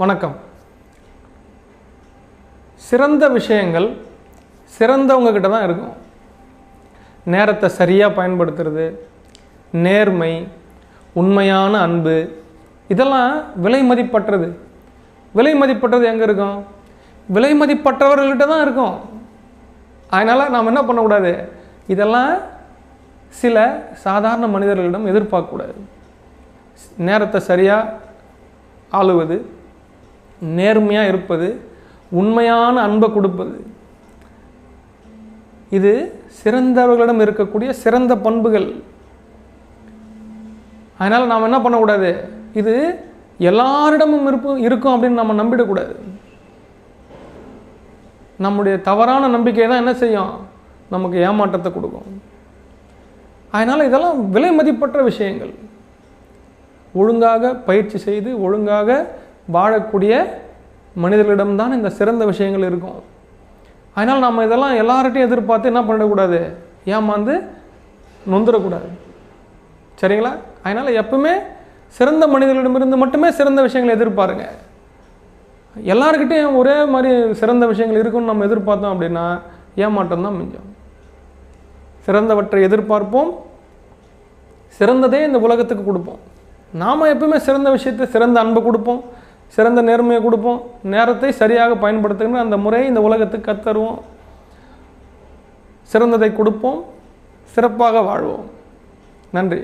வணக்கம். சிறந்த விஷயங்கள் சிறந்தவங்க கிட்ட தான் இருக்கும். நேரத்தை சரியாக பயன்படுத்துறது, நேர்மை, உண்மையான அன்பு, இதெல்லாம் விலை மதிப்பற்றது. விலை மதிப்பற்றது எங்கே இருக்கும்? விலை மதிப்பற்றவர்கள்கிட்ட தான் இருக்கும். அதனால் நாம் என்ன பண்ணக்கூடாது? இதெல்லாம் சில சாதாரண மனிதர்களிடம் எதிர்பார்க்கக்கூடாது. நேரத்தை சரியாக ஆளுவது, நேர்மையாக இருப்பது, உண்மையான அன்பை கொடுப்பது, இது சிறந்தவர்களிடம் இருக்கக்கூடிய சிறந்த பண்புகள். அதனால் நாம் என்ன பண்ணக்கூடாது? இது எல்லாரிடமும் இருக்கும் அப்படின்னு நம்ம நம்பிடக்கூடாது. நம்முடைய தவறான நம்பிக்கை தான் என்ன செய்யும்? நமக்கு ஏமாற்றத்தை கொடுக்கும். அதனால் இதெல்லாம் விலை மதிப்பற்ற விஷயங்கள். ஒழுங்காக பயிற்சி செய்து ஒழுங்காக வாழக்கூடிய மனிதர்களிடம்தான் இந்த சிறந்த விஷயங்கள் இருக்கும். அதனால் நம்ம இதெல்லாம் எல்லார்ட்டையும் எதிர்பார்த்து என்ன பண்ணக்கூடாது? ஏமாந்து நொந்துடக்கூடாது. சரிங்களா? அதனால் எப்பவுமே சிறந்த மனிதர்களிடமிருந்து மட்டுமே சிறந்த விஷயங்களை எதிர்பாருங்க. எல்லாருக்கிட்டையும் ஒரே மாதிரி சிறந்த விஷயங்கள் இருக்குன்னு நம்ம எதிர்பார்த்தோம் அப்படின்னா ஏமாற்றம் தான் மிஞ்சம். சிறந்தவற்றை எதிர்பார்ப்போம், சிறந்ததே இந்த உலகத்துக்கு கொடுப்போம். நாம் எப்பவுமே சிறந்த விஷயத்தை, சிறந்த அன்பை கொடுப்போம், சிறந்த நேர்மையை கொடுப்போம், நேரத்தை சரியாக பயன்படுத்துகின்ற அந்த முறையை இந்த உலகத்துக்கு கற்றுருவோம். சிறந்ததை கொடுப்போம், சிறப்பாக வாழ்வோம். நன்றி.